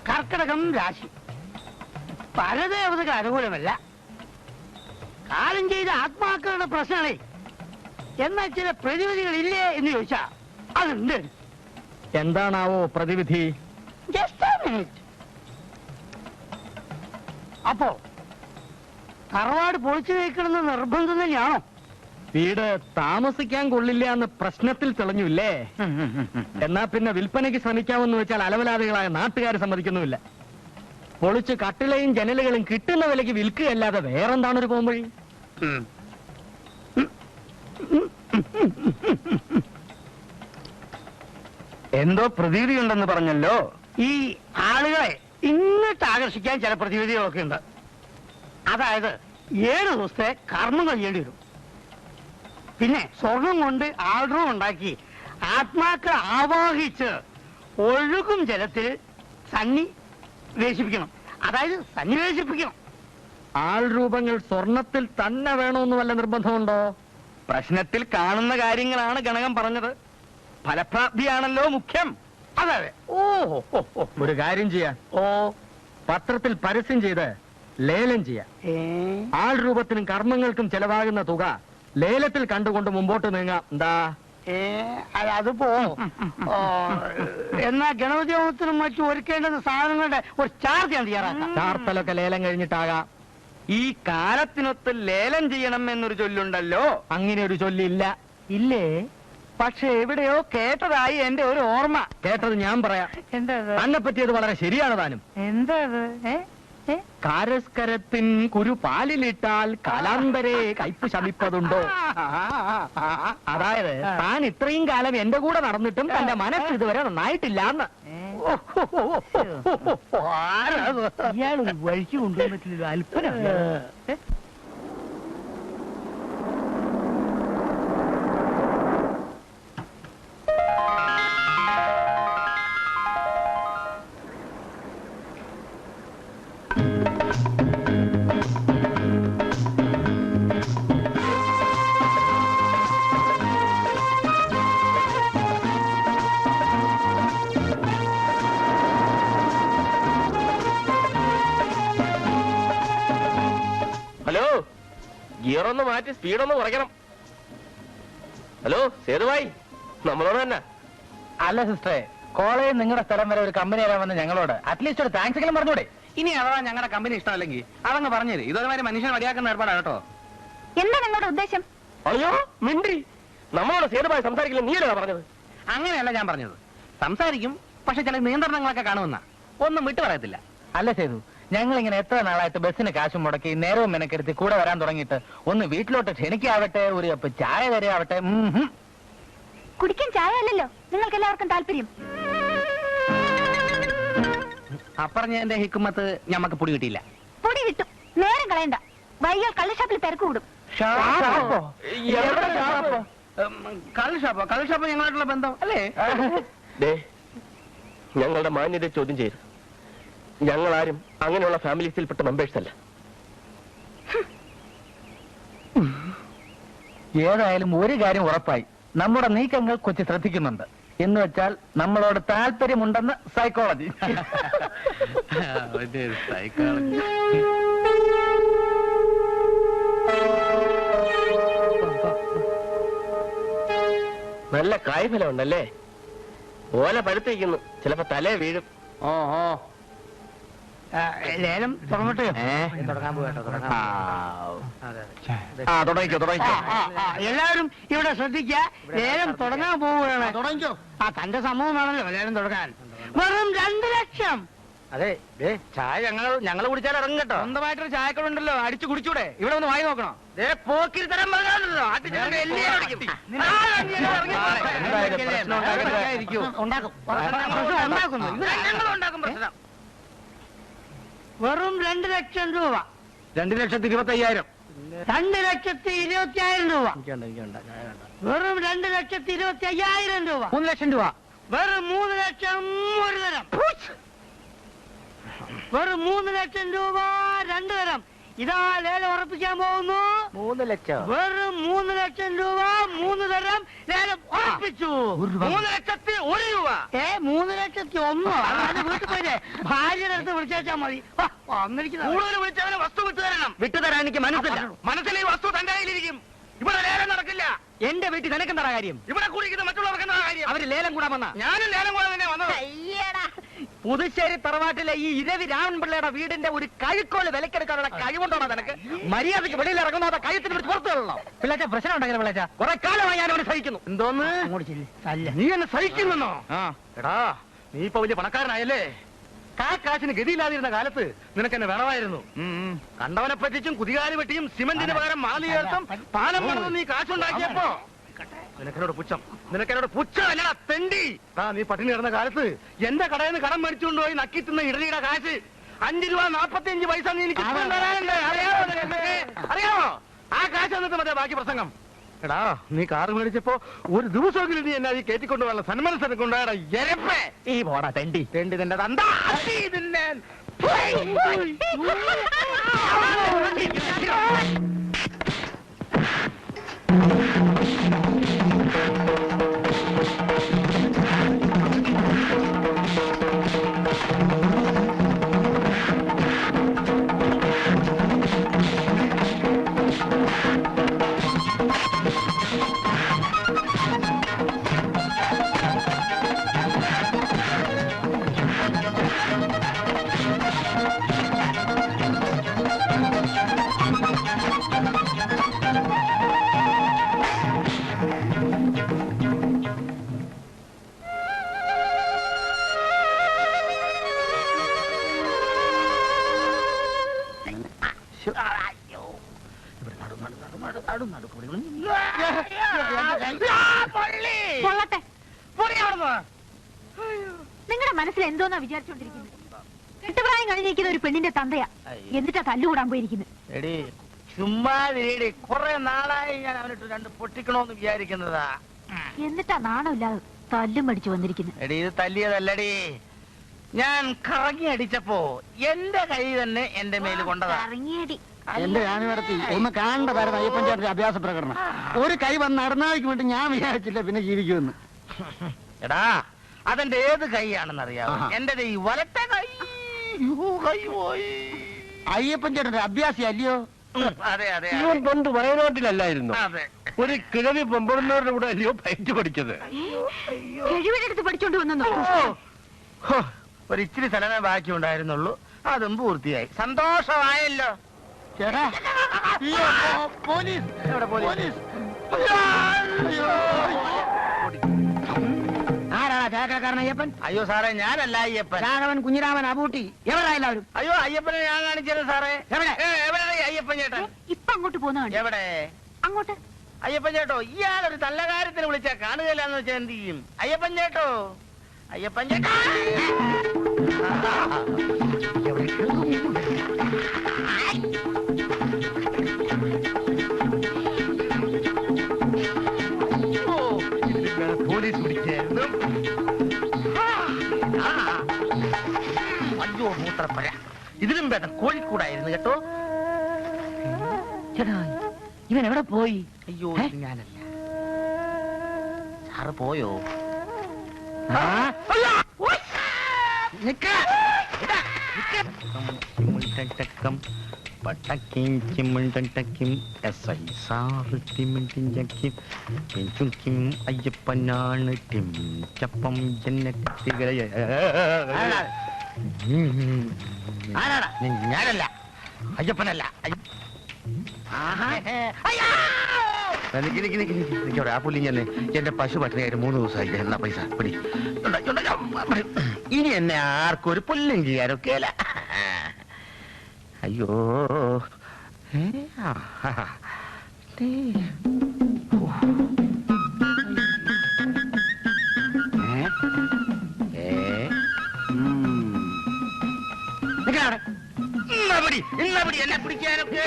കർക്കിടകം രാശി പരദേവതകൾ അനുകൂലമല്ല. കാലം ചെയ്ത ആത്മാക്കളുടെ പ്രശ്നങ്ങളെ എന്നാൽ ചില പ്രതിവിധികളില്ലേ എന്ന് ചോദിച്ചാ അതുണ്ട്. എന്താണാവോ പ്രതിവിധി? Just A minute. അപ്പോ തറവാട് പൊളിച്ചു നീക്കണമെന്ന് നിർബന്ധം തന്നെയാണോ? വീട് താമസിക്കാൻ കൊള്ളില്ല എന്ന് പ്രശ്നത്തിൽ തെളിഞ്ഞില്ലേ? എന്നാ പിന്നെ വിൽപ്പനയ്ക്ക് ശ്രമിക്കാമെന്ന് വെച്ചാൽ അലവലാദികളായ നാട്ടുകാർ സമ്മതിക്കുന്നുമില്ല. പൊളിച്ച് കട്ടിളയും ജനലുകളും കിട്ടുന്ന വിലയ്ക്ക് വിൽക്കുകയല്ലാതെ വേറെന്താണൊരു പോംവഴി? എന്തോ പ്രതിവിധി ഉണ്ടെന്ന് പറഞ്ഞല്ലോ. ഈ ആളുകളെ ഇങ്ങോട്ട് ആകർഷിക്കാൻ ചില പ്രതിവിധികളൊക്കെ ഉണ്ട്. അതായത് 7 ദിവസത്തെ കർമ്മങ്ങൾ ചെയ്യേണ്ടി വരും. പിന്നെ സ്വർണം കൊണ്ട് ആൾറൂം ഉണ്ടാക്കി ആത്മാക്കൾ ആവാഹിച്ച് ഒഴുകും ജലത്തിൽ സന്നിവേശിപ്പിക്കണം. അതായത് സന്നിവേശിപ്പിക്കണം. ആൾ രൂപങ്ങൾ സ്വർണത്തിൽ തന്നെ വേണമെന്ന് വല്ല നിർബന്ധമുണ്ടോ? പ്രശ്നത്തിൽ കാണുന്ന കാര്യങ്ങളാണ് ഗണകം പറഞ്ഞത്. ഫലപ്രാപ്തിയാണല്ലോ മുഖ്യം. അതെ അതെ. ഓ ഒരു കാര്യം ചെയ്യാം. പത്രത്തിൽ പരസ്യം ചെയ്ത് ലേലം ചെയ്യാം. ആൾ രൂപത്തിനും കർമ്മങ്ങൾക്കും ചെലവാകുന്ന തുക ലേലത്തിൽ കണ്ടുകൊണ്ട് മുമ്പോട്ട് നീങ്ങാം. എന്താ? അതിപ്പോ എന്നാ ഗണപതി ഹോമത്തിനും മറ്റും ഒരുക്കേണ്ടുന്ന സാധനങ്ങളുടെ ഒരു ചാർജ് ഞാൻ തയ്യാറാക്കാം. ചാർത്തലൊക്കെ ലേലം കഴിഞ്ഞിട്ടാകാം. ഈ കാലത്തിനൊത്ത് ലേലം ചെയ്യണം എന്നൊരു ചൊല്ലുണ്ടല്ലോ. അങ്ങനെ ഒരു ചൊല്ലില്ല. ഇല്ലേ? പക്ഷെ എവിടെയോ കേട്ടതായി എന്റെ ഒരു ഓർമ്മ. കേട്ടത് ഞാൻ പറയാം. എന്താ തന്നെ പറ്റിയത് വളരെ ശരിയാണ് താനും. എന്താ കാരസ്കരത്തിൻ കുരു പാലിലിട്ടാൽ കാലാന്തരെ കയ്പ് ശമിപ്പതുണ്ടോ? അതായത് താൻ ഇത്രയും കാലം എന്റെ കൂടെ നടന്നിട്ടും തന്റെ മനസ്സ് ഇതുവരെ നന്നായിട്ടില്ല എന്ന്. ഇയാൾ വഴിക്ക് കൊണ്ടുവന്നിട്ടില്ല. അല്പന ഹലോ, ഗിയറൊന്ന് മാറ്റി സ്പീഡൊന്ന് കുറയ്ക്കണം. ഹലോ സേതുഭായി, നമ്മളോട് തന്നെ. അല്ല സിസ്റ്ററെ, കോളേജിൽ നിങ്ങളുടെ സ്ഥലം വരെ ഒരു കമ്പനി വരാമെന്ന് ഞങ്ങളോട് അറ്റ്ലീസ്റ്റ് ഒരു താങ്ക്സ് എങ്കിലും പറഞ്ഞൂടെ? ഇനി അഥവാ ഞങ്ങളുടെ കമ്പനി ഇഷ്ടമല്ലെങ്കിൽ അതങ്ങ് പറഞ്ഞേര്. ഇതൊരുമാതിരി മനുഷ്യനെ മടിയാക്കുന്ന ഏർപ്പാടാ കേട്ടോ. എന്താ നിങ്ങളുടെ ഉദ്ദേശം? അയ്യോ മിണ്ടി, നമ്മളോട് സേതുഭായി സംസാരിക്കില്ല, നീയല്ലേ പറഞ്ഞത്? അങ്ങനെയല്ല ഞാൻ പറഞ്ഞത്. സംസാരിക്കും, പക്ഷെ ചില നിയന്ത്രണങ്ങളൊക്കെ കാണുമെന്ന ഒന്നും വിട്ടു പറയത്തില്ല. അല്ല സേതു, ഞങ്ങളിങ്ങനെ എത്ര നാളായിട്ട് ബസ്സിന് കാശും മുടക്കി നേരവും മെനക്കെടുത്തി കൂടെ വരാൻ തുടങ്ങിയിട്ട് ഒന്ന് വീട്ടിലോട്ട് ക്ഷണിക്കാവട്ടെ, ഒരു കപ്പ് ചായ തരാവട്ടെ. കുടിക്കാൻ ചായ അല്ലല്ലോ നിങ്ങൾക്ക് എല്ലാവർക്കും താല്പര്യം. അപ്പറഞ്ഞ എന്റെ ഹിക്കുമത്ത് ഞമ്മക്ക് പൊടി കിട്ടിയില്ല. പൊടി കിട്ടും, നേരം കളയണ്ട. വൈകിയാൽ കള്ളുഷാപ്പിൽ തിരക്ക് കൂടും. കള്ളുഷാപ്പോ ഞങ്ങളായിട്ടുള്ള ബന്ധം അല്ലേ? ഞങ്ങളുടെ മാന്യത ചോദ്യം ചെയ്തു. ഞങ്ങളാരും അങ്ങനെയുള്ള ഫാമിലീസിൽപ്പെട്ട മെമ്പേഴ്സ് അല്ല. ഏതായാലും ഒരു കാര്യം ഉറപ്പായി, നമ്മുടെ നീക്കങ്ങൾ കൊച്ചി ശ്രദ്ധിക്കുന്നുണ്ട്. എന്ന് വെച്ചാൽ നമ്മളോട് താല്പര്യമുണ്ടെന്ന് സൈക്കോളജി. നല്ല കായ്ഫലം ഉണ്ടല്ലേ? ഓല പഴുത്തിരിക്കുന്നു, ചിലപ്പോ തലേ വീഴും. ലേലം തുടങ്ങട്ടെ? തുടങ്ങാൻ പോകട്ടോ. തുടങ്ങിക്കോ. എല്ലാവരും ഇവിടെ ശ്രദ്ധിക്കുക, ലേലം തുടങ്ങാൻ പോവുകയാണ്. തുടങ്ങിക്കോ. തന്റെ സംഭവം വേണല്ലോ ലേലം തുടങ്ങാൻ. വെറും 2 ലക്ഷം. അതെ, ചായ ഞങ്ങൾ കുടിച്ചാൽ ഇറങ്ങും കേട്ടോ. സ്വന്തമായിട്ടൊരു ചായക്കടുണ്ടല്ലോ, അടിച്ചു കുടിച്ചൂടെ? ഇവിടെ ഒന്ന് വാങ്ങി നോക്കണം. പോക്കിൽ തരം പറഞ്ഞാലോ വെറും 2 ലക്ഷം രൂപ. 2,25,000. 2,20,25,000 രൂപ. വെറും 2,25,000 രൂപ. 3 ലക്ഷം രൂപ. വെറും 3 ലക്ഷം ഒരു തരം. വെറും 3 ലക്ഷം രൂപ 2 തരം. ഇതാ ലേലം ഉറപ്പിക്കാൻ പോകുന്നു. 3 ലക്ഷം. വെറും 3 ലക്ഷം രൂപ 3 തരം ലേലം ഉറപ്പിച്ചു. 3 ലക്ഷത്തി 1 രൂപ. 3 ലക്ഷത്തി 1. അതാണ് വീട്ടിൽ പോയില്ലേ ഭാര്യയുടെ അടുത്ത് വിളിച്ചാൽ മതി. വന്നിരിക്കുന്നത് കൂടുതൽ വിളിച്ചവനെ വസ്തു വിട്ടുതരണം. വിട്ടുതരാൻ എനിക്ക് മനസ്സില്ല. മനസ്സിൽ ഈ വസ്തു തന്റെ കയ്യിലിരിക്കും. ഇവിടെ ലേലം നടക്കില്ല. എന്റെ വീട്ടിൽ നിനക്കെന്താ കാര്യം? ഇവിടെ കുടിക്കുന്ന മറ്റുള്ളവർക്ക് എന്താ കാര്യം? അവര് ലേലം കൂടാൻ വന്ന ഞാനും ലേലം കൂടാൻ തന്നെ വന്നത്. പുതുശ്ശേരി തറവാട്ടിലെ ഈ ഇരവി രാമൻപിള്ളയുടെ വീടിന്റെ ഒരു കഴുക്കോല് വിലക്കെടുക്കാനുള്ള കഴിവുണ്ടോ നിനക്ക്? മര്യാദയ്ക്ക് വെളിയിൽ ഇറങ്ങുന്ന കഴുത്തിന് പിടിച്ച് പുറത്തു കൊള്ളണം. പിള്ളേച്ച പ്രശ്നം ഉണ്ടെങ്കിൽ പിള്ളേച്ച കുറെ കാലമായി ഞാൻ അവനെ സഹിക്കുന്നു. എന്തോന്ന് നീ എന്നെ സഹിക്കുന്നോ? എടാ നീ ഇപ്പൊ വലിയ പണക്കാരനായല്ലേ? കാശിന് ഗതിയില്ലാതിരുന്ന കാലത്ത് നിനക്ക് എന്നെ വേണമായിരുന്നു. കണ്ടവനെ പറ്റിച്ചും കുതികാലി വെട്ടിയും സിമന്റിന് പകരം മാലി ചേർത്തും പാലം പണിത് നീ കാശുണ്ടാക്കിയപ്പോ നിനക്കെന്നോട് പുച്ഛമല്ലടാ തെണ്ടി. നീ പട്ടിണി കിടന്ന കാലത്ത് എന്റെ കടയിൽ നിന്ന് കടം മേടിച്ചുകൊണ്ടുപോയി നക്കിത്തുന്ന ഇഡലിയുടെ കാശ് 5 രൂപ 45 പൈസ നീ എനിക്ക് അറിയാമോ? ആ കാശ് എന്നിട്ട് മറ്റേ ബാക്കി പ്രസംഗം. എടാ നീ കാറ് മേടിച്ചപ്പോ ഒരു ദിവസമെങ്കിലും നീ എന്നെ അത് കയറ്റിക്കൊണ്ടു പോകാനുള്ള സന്മനസ്സനെ കൊണ്ടാടാ എരപ്പേ. ഈ പോടാ തെണ്ടി തെണ്ടി നിന്റെ തന്താ കൊള്ളട്ടെ. നിങ്ങളുടെ മനസ്സിൽ എന്തോന്നാ വിചാരിച്ചോണ്ടിരിക്കുന്നത്? കെട്ടുപ്രായം കഴിഞ്ഞിരിക്കുന്ന ഒരു പെണ്ണിന്റെ തന്തയാ എന്നിട്ടാ തല്ലുകൂടാൻ പോയിരിക്കുന്നത്. എടി ചുമ്മാ കുറെ നാളായി ഞാൻ അവനിട്ട് 2 പൊട്ടിക്കണോന്ന് വിചാരിക്കുന്നതാ. എന്നിട്ടാ നാണമില്ലാതെ തല്ലും പഠിച്ചു വന്നിരിക്കുന്നത്. എടി ഇത് തല്ലിയതല്ലടി, ഞാൻ കറങ്ങി അടിച്ചപ്പോ എന്റെ കൈ തന്നെ എന്റെ മേല് കൊണ്ടതാ. ഇറങ്ങിയടി. എന്റെ ഞാനിടത്തി ഒന്ന് കാണേണ്ടതായിരുന്നു അയ്യപ്പൻ ചേട്ടന്റെ അഭ്യാസ പ്രകടനം. ഒരു കൈ വന്ന് നടന്നാൾക്ക് വേണ്ടി ഞാൻ വിചാരിച്ചില്ല പിന്നെ ജീവിക്കുമെന്ന്. എടാ അതെന്റെ ഏത് കൈയാണെന്നറിയാമോ? എന്റെ ഈ വലത്തെ കൈ. കൈ പോയി. അയ്യപ്പൻ ചേട്ടന്റെ അഭ്യാസി അല്ലയോ? അതെ അതെ ഇവൻ പണ്ട് വയനാട്ടിലല്ലായിരുന്നു? അതെ. ഒരു കിഴവി പൊമ്പടുന്നവരുടെ കൂടെ അല്ലയോ ഫൈറ്റ് പഠിച്ചത്? കഴിവിടെടുത്ത് പഠിച്ചോണ്ട് വന്നു. ഒരു ഇച്ചിരി സ്ഥലമേ ബാക്കി ഉണ്ടായിരുന്നുള്ളൂ, അതും പൂർത്തിയായി. സന്തോഷമായല്ലോ. ചേട്ടാ പോലീസ് എവിടെ പോലീസ്? ആരാ ചായക്കാരൻ അയ്യപ്പൻ? അയ്യോ സാറേ ഞാനല്ല അയ്യപ്പൻ. രാഘവൻ, കുഞ്ഞിരാമൻ, അബൂട്ടി എവിടാ എല്ലാവരും? അയ്യോ അയ്യപ്പനെ ഞാൻ കാണിച്ചത് സാറേ. എവിടെ? എവിടെ അയ്യപ്പൻ ചേട്ടൻ? ഇപ്പൊ അങ്ങോട്ട് പോകുന്ന എവിടെ അങ്ങോട്ട്? അയ്യപ്പൻ ചേട്ടോ, ഇയാളൊരു നല്ല കാര്യത്തിന് വിളിച്ചാ കാണുകയില്ലാന്ന് വെച്ചാൽ എന്ത് ചെയ്യും? അയ്യപ്പൻ ചേട്ടോ, അയ്യപ്പൻ ചേട്ടാ. പോലീസ് പിടിക്കായിരുന്നു. അയ്യോ മൂത്രപ്പഴ, ഇതിലും ഭേദം കോഴിക്കൂടായിരുന്നു കേട്ടോ. ചേട്ടാ ഇവൻ എവിടെ പോയി? അയ്യോ ഇത് ഞാനല്ല. സാറ് പോയോ? അയ്യപ്പനാണ് ചപ്പം ഞാനല്ല, അയ്യപ്പനല്ല. ആ പുള്ളി ഞാൻ എന്റെ പശു പട്ടിണിയായിട്ട് 3 ദിവസമായി. എന്നാ പൈസ പിടി. ഇനി എന്നെ ആർക്കും ഒരു പുല്ലും ചെയ്യാനൊക്കെ അല്ല. അയ്യോ എന്നെ പിടിക്കാനൊക്കെ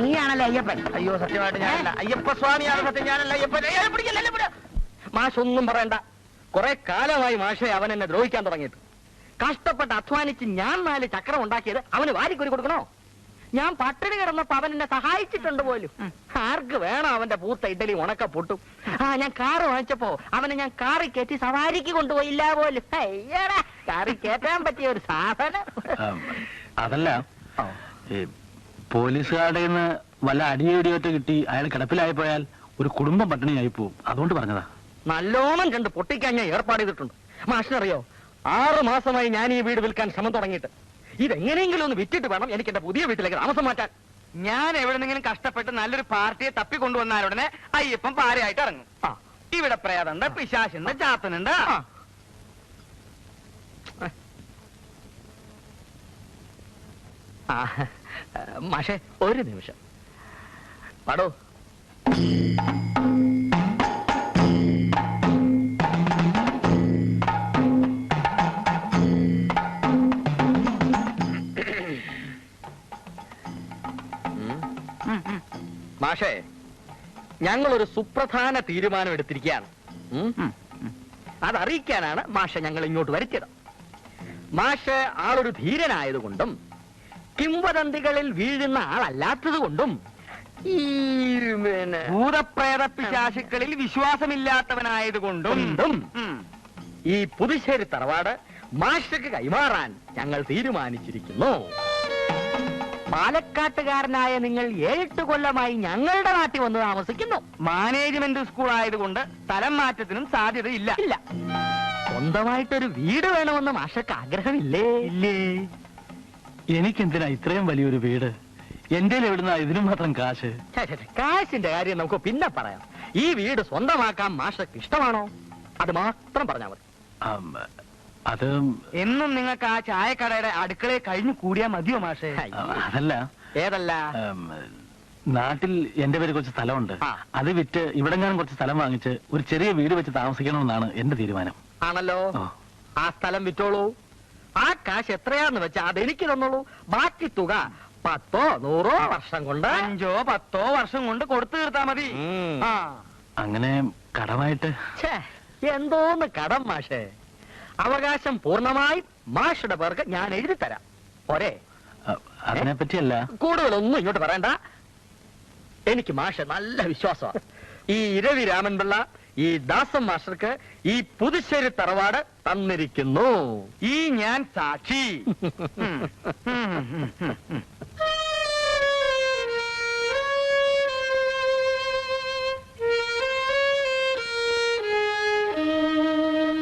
നീയാണല്ലേ അയ്യപ്പൻ? അയ്യോ സത്യമായിട്ട് ഞാനല്ല അയ്യപ്പ സ്വാമിയാണ്. സത്യം ഞാനല്ല അയ്യപ്പൻ. മാഷ് ഒന്നും പറയണ്ട. കുറെ കാലമായി മാഷെ അവൻ എന്നെ ദ്രോഹിക്കാൻ തുടങ്ങിയിട്ട്. കഷ്ടപ്പെട്ട് അധ്വാനിച്ച് ഞാൻ 4 ചക്രം ഉണ്ടാക്കിയത് അവന് വാരിക്കൊരു കൊടുക്കണോ? ഞാൻ പട്ടിണി കിടന്നപ്പോ അവൻ എന്നെ സഹായിച്ചിട്ടുണ്ട് പോലും. ആർക്ക് വേണം അവന്റെ പൂത്ത ഇഡലി ഉണക്ക പൊട്ടും? ഞാൻ കാറ് വാങ്ങിച്ചപ്പോ അവനെ ഞാൻ കാറി കയറ്റി സവാരിക്ക് കൊണ്ടുപോയില്ല പോലും. അയ്യടാ, കാറി കയറ്റാൻ പറ്റിയ ഒരു സാധനം. അതല്ല, പോലീസുകാരുടെ നിന്ന് വല്ല അടിയോടിയോട്ട് കിട്ടി അയാൾ കിടപ്പിലായി പോയാൽ ഒരു കുടുംബം പട്ടിണിയായി പോവും. അതുകൊണ്ട് പറഞ്ഞതാ. നല്ലോണം കണ്ട് പൊട്ടിക്കാൻ ഞാൻ ഏർപ്പാട് ചെയ്തിട്ടുണ്ട്. മാഷിനറിയോ, 6 മാസമായി ഞാൻ ഈ വീട് വിൽക്കാൻ ശ്രമം തുടങ്ങിയിട്ട്. ഇതെങ്ങനെയെങ്കിലും ഒന്ന് വിറ്റിട്ട് വേണം എനിക്ക് എന്റെ പുതിയ വീട്ടിലേക്ക് താമസം മാറ്റാൻ. ഞാൻ എവിടെന്നെങ്കിലും കഷ്ടപ്പെട്ട് നല്ലൊരു പാർട്ടിയെ തപ്പിക്കൊണ്ടുവന്നാലുടനെ അയ്യപ്പൻ പാരയായിട്ട് ഇറങ്ങും. ഇവിടെ പ്രേതണ്ട്, പിശാശുണ്ട്, ജാത്തനുണ്ട്. മാഷെ, ഒരു നിമിഷം പാടോ. മാഷേ, ഞങ്ങളൊരു സുപ്രധാന തീരുമാനം എടുത്തിരിക്കുകയാണ്. അതറിയിക്കാനാണ് മാഷെ ഞങ്ങൾ ഇങ്ങോട്ട് വരുത്തിയത്. മാഷ് ആളൊരു ധീരനായതുകൊണ്ടും കിംവദന്തികളിൽ വീഴുന്ന ആളല്ലാത്തത് കൊണ്ടും ഈ ഭൂതപ്രേത പിശാചുക്കളിൽ വിശ്വാസമില്ലാത്തവനായതുകൊണ്ടും ഈ പുതുശ്ശേരി തറവാട് മാഷക്ക് കൈമാറാൻ ഞങ്ങൾ തീരുമാനിച്ചിരിക്കുന്നു. പാലക്കാട്ടുകാരനായ നിങ്ങൾ 7-8 കൊല്ലമായി ഞങ്ങളുടെ നാട്ടിൽ വന്ന് താമസിക്കുന്നു. മാനേജ്മെന്റ് സ്കൂൾ ആയതുകൊണ്ട് സ്ഥലം മാറ്റത്തിനും സാധ്യതയില്ല. ഇല്ല, സ്വന്തമായിട്ടൊരു വീട് വേണമെന്ന് മാഷക്ക് ആഗ്രഹമില്ലേ? ഇല്ലേ? എനിക്കെന്തിനാ ഇത്രയും വലിയൊരു വീട്? എന്റെ എവിടുന്ന ഇതിനു മാത്രം കാശ്? കാശിന്റെ കാര്യം നമുക്ക് പിന്നെ പറയാം. ഈ വീട് സ്വന്തമാക്കാൻ മാഷക്ക് ഇഷ്ടമാണോ? അത് മാത്രം പറഞ്ഞാൽ മതി. അത് എന്നും നിങ്ങൾക്ക് ആ ചായക്കടയുടെ അടുക്കളയിൽ കഴിഞ്ഞു കൂടിയാ മതിയോ മാഷേ? അതല്ല. ഏതല്ല? നാട്ടിൽ എന്റെ പേര് കുറച്ച് സ്ഥലമുണ്ട്. അത് വിറ്റ് ഇവിടെങ്ങാനും കുറച്ച് സ്ഥലം വാങ്ങിച്ച് ഒരു ചെറിയ വീട് വെച്ച് താമസിക്കണമെന്നാണ് എന്റെ തീരുമാനം. ആണല്ലോ. ആ സ്ഥലം വിറ്റോളൂ. ആ കാശ് എത്രയാന്ന് വെച്ചാ അതെനിക്ക് തന്നോളൂ. ബാക്കി തുക 10 100 വർഷം കൊണ്ട്, 5 10 വർഷം കൊണ്ട് കൊടുത്തു തീർത്താ മതി. അങ്ങനെ കടമായിട്ട്? എന്തോന്ന് കടം മാഷേ? അവകാശം പൂർണ്ണമായി മാഷുടെ പേർക്ക് ഞാൻ എഴുതി തരാം. പോരെ? അതിനെ പറ്റിയല്ല. കൂടുതലൊന്നും ഇങ്ങോട്ട് പറയണ്ട. എനിക്ക് മാഷ നല്ല വിശ്വാസമാണ്. ഈ ഇരവി രാമൻപിള്ള, ഈ ദാസം മാസ്റ്റർക്ക് ഈ പുതുശ്ശേരി തറവാട് തന്നിരിക്കുന്നു. ഈ ഞാൻ സാക്ഷി.